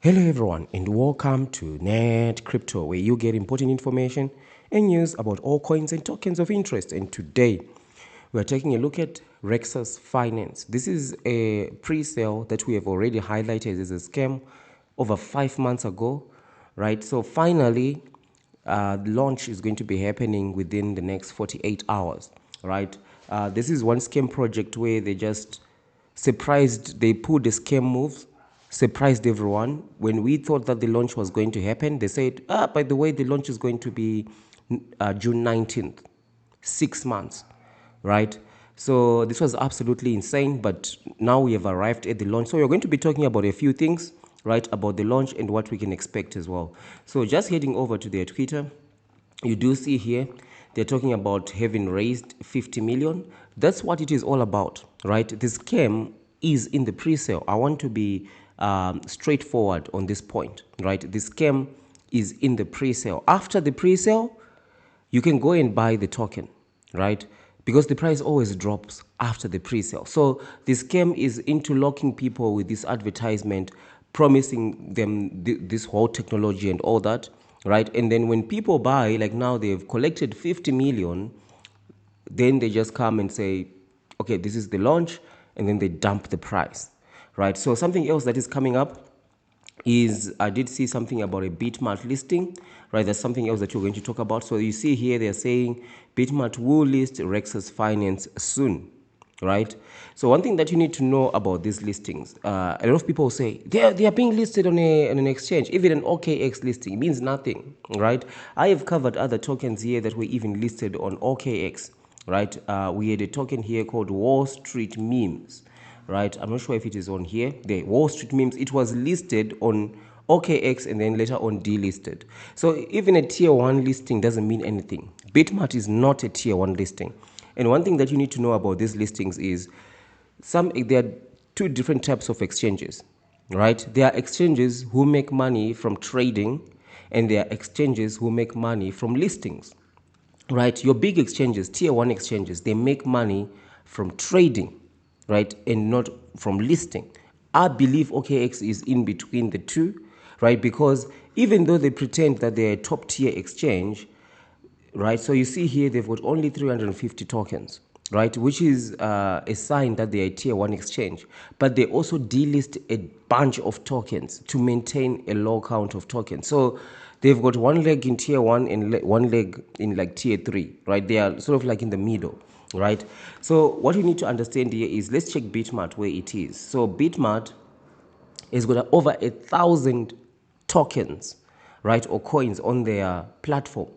Hello everyone and welcome to NETCRYPTO, where you get important information and news about all coins and tokens of interest. And today we're taking a look at Rexas Finance. This is a pre-sale that we have already highlighted as a scam over 5 months ago, right? So finally, the launch is going to be happening within the next 48 hours, right? This is one scam project where they just surprised, they pulled the scam moves, surprised everyone. When we thought that the launch was going to happen, they said, by the way, the launch is going to be June 19th, 6 months, right? So this was absolutely insane, but now we have arrived at the launch. So we're going to be talking about a few things, right, about the launch and what we can expect as well. So just heading over to their Twitter, you do see here they're talking about having raised 50 million. That's what it is all about, right? The scam is in the pre-sale. I want to be straightforward on this point, right? The scam is in the pre-sale. After the pre-sale, you can go and buy the token, right? Because the price always drops after the pre-sale. So the scam is into locking people with this advertisement, promising them this whole technology and all that, right? And then when people buy, like now they've collected 50 million, then they just come and say, okay, this is the launch, and then they dump the price, right? So something else that is coming up is, I did see something about a Bitmart listing, right? That's something else that you're going to talk about. So you see here, they're saying Bitmart will list Rexas Finance soon, right? So one thing that you need to know about these listings, a lot of people say they are being listed on an exchange. Even an OKX listing means nothing, right? I have covered other tokens here that were even listed on OKX, right? We had a token here called Wall Street Memes, right? I'm not sure if it is on here. The Wall Street Memes, it was listed on OKX and then later on delisted. So even a tier 1 listing doesn't mean anything. Bitmart is not a tier 1 listing. And one thing that you need to know about these listings is there are two different types of exchanges, right? There are exchanges who make money from trading, and there are exchanges who make money from listings, right? Your big exchanges, tier 1 exchanges, they make money from trading, right, and not from listing. I believe OKX is in between the two, right? Because even though they pretend that they're a top tier exchange, right? So you see here they've got only 350 tokens, right? Which is a sign that they're a tier 1 exchange. But they also delist a bunch of tokens to maintain a low count of tokens. So they've got one leg in tier 1 and one leg in like tier 3, right? They are sort of like in the middle, right? So what you need to understand here is, let's check Bitmart where it is. So Bitmart has got over 1,000 tokens, right, or coins on their platform,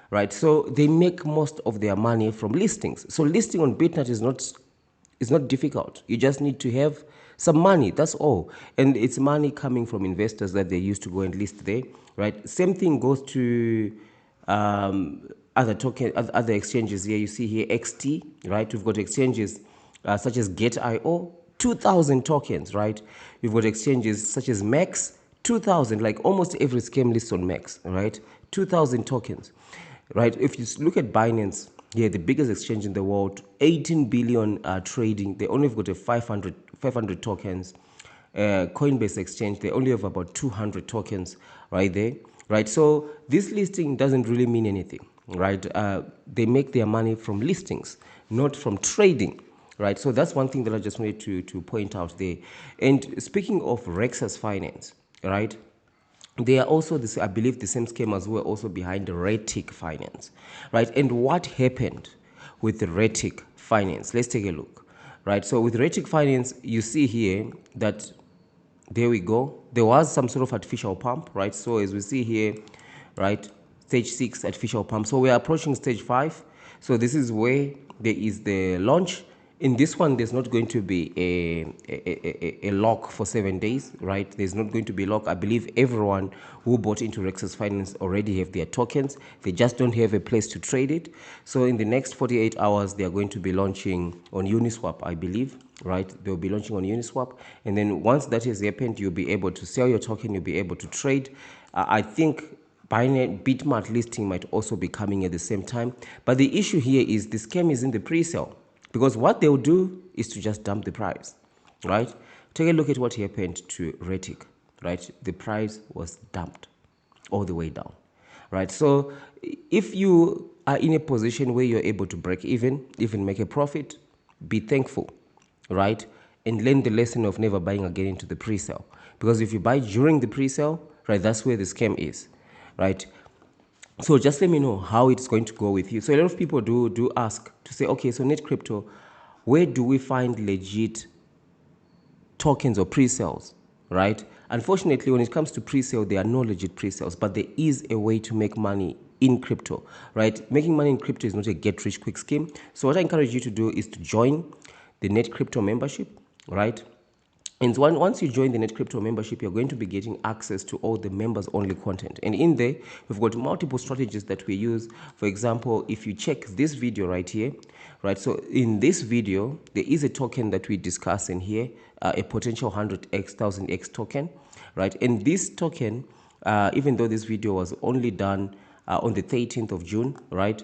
right? So they make most of their money from listings. So listing on Bitmart is not difficult. You just need to have some money, that's all. And it's money coming from investors that they used to go and list there, right? Same thing goes to other exchanges here. You see here XT, right? We've got exchanges such as Get.io, 2,000 tokens, right? We've got exchanges such as Max, 2,000, like almost every scam lists on Max, right? 2,000 tokens, right? If you look at Binance, yeah, the biggest exchange in the world, 18 billion trading, they only have got a 500 tokens. Coinbase exchange, they only have about 200 tokens right there, right? So this listing doesn't really mean anything, right? They make their money from listings, not from trading, right? So that's one thing that I just wanted to point out there. And speaking of Rexas Finance, right? They are also, this, I believe, the same schemers who are also behind Retic Finance, right? And what happened with the Retic Finance? Let's take a look, right? So with Retic Finance, you see here that, there we go, there was some sort of artificial pump, right? So as we see here, right, stage 6 artificial pump. So we are approaching stage 5. So this is where there is the launch. In this one, there's not going to be a lock for 7 days, right? There's not going to be a lock. I believe everyone who bought into Rexas Finance already have their tokens. They just don't have a place to trade it. So in the next 48 hours, they are going to be launching on Uniswap, I believe, right? They'll be launching on Uniswap. And then once that has happened, you'll be able to sell your token. You'll be able to trade. I think Bitmart listing might also be coming at the same time. But the issue here is the scam is in the pre-sale. Because what they'll do is to just dump the price, right? Take a look at what happened to Retic, right, the price was dumped all the way down, right? So if you are in a position where you're able to break even make a profit, be thankful, right? And learn the lesson of never buying again into the pre-sale. Because if you buy during the pre-sale, right, that's where the scam is, right? So just let me know how it's going to go with you. So a lot of people do ask to say, okay, so NETCRYPTO, where do we find legit tokens or pre-sales, right? Unfortunately, when it comes to pre-sale, there are no legit pre-sales, but there is a way to make money in crypto, right? Making money in crypto is not a get-rich-quick scheme. So what I encourage you to do is to join the NETCRYPTO membership, right? And once you join the NETCRYPTO membership, you're going to be getting access to all the members-only content. And in there, we've got multiple strategies that we use. For example, if you check this video right here, right? So in this video, there is a token that we discuss in here, a potential 100x, 1000x token, right? And this token, even though this video was only done on the 13th of June, right?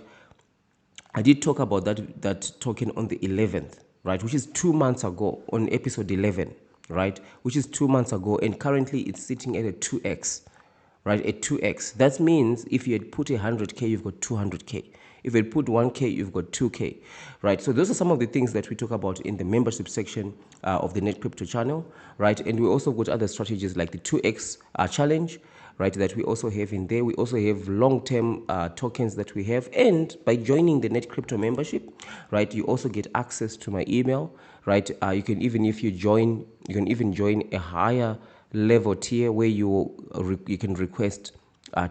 I did talk about that token on the 11th, right? Which is 2 months ago on episode 11, right? Which is 2 months ago, and currently it's sitting at a 2x, right? A 2x. That means if you had put 100k, you've got 200k. If you had put 1k, you've got 2k, right? So those are some of the things that we talk about in the membership section of the NETCRYPTO channel, right? And we also got other strategies like the 2x challenge, right, that we also have in there. We also have long-term tokens that we have. And by joining the NETCRYPTO membership, right, you also get access to my email, right? You can even, if you join, you can even join a higher level tier where you can request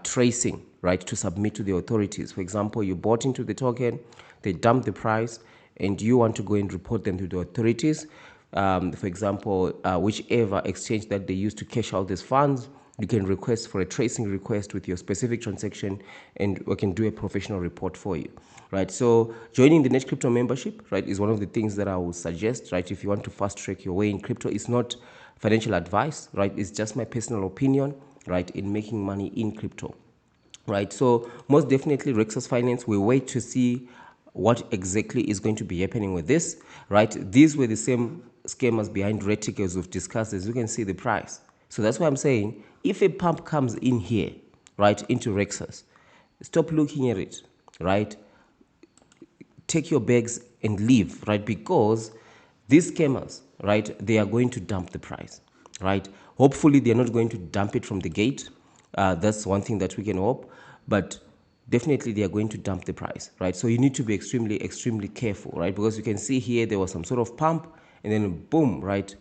tracing, right, to submit to the authorities. For example, you bought into the token, they dump the price, and you want to go and report them to the authorities. For example, whichever exchange that they use to cash out these funds, you can request for a tracing request with your specific transaction, and we can do a professional report for you, right? So joining the NETCRYPTO membership, right, is one of the things that I would suggest, right? If you want to fast track your way in crypto, it's not financial advice, right? It's just my personal opinion, right, in making money in crypto, right? So most definitely Rexas Finance, we wait to see what exactly is going to be happening with this, right? These were the same scammers behind red tickets we've discussed. As you can see the price. So that's why I'm saying, if a pump comes in here, right, into Rexas, stop looking at it, right? Take your bags and leave, right? Because these scammers, right, they are going to dump the price, right? Hopefully, they're not going to dump it from the gate. That's one thing that we can hope, but definitely they are going to dump the price, right? So you need to be extremely, extremely careful, right? Because you can see here there was some sort of pump, and then boom, right,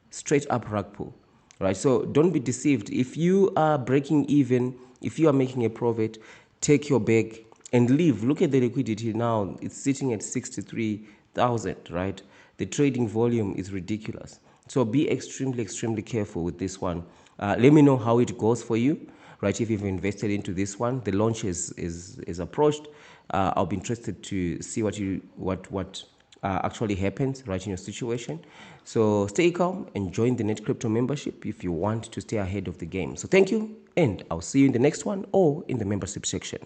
straight up rug pull, right? So don't be deceived. If you are breaking even, if you are making a profit, take your bag and leave. Look at the liquidity now. It's sitting at 63,000, right? The trading volume is ridiculous. So be extremely, extremely careful with this one. Let me know how it goes for you, right? If you've invested into this one, the launch is approached. I'll be interested to see what actually happens, right, in your situation. So stay calm and join the NETCRYPTO membership if you want to stay ahead of the game. So thank you, and I'll see you in the next one or in the membership section.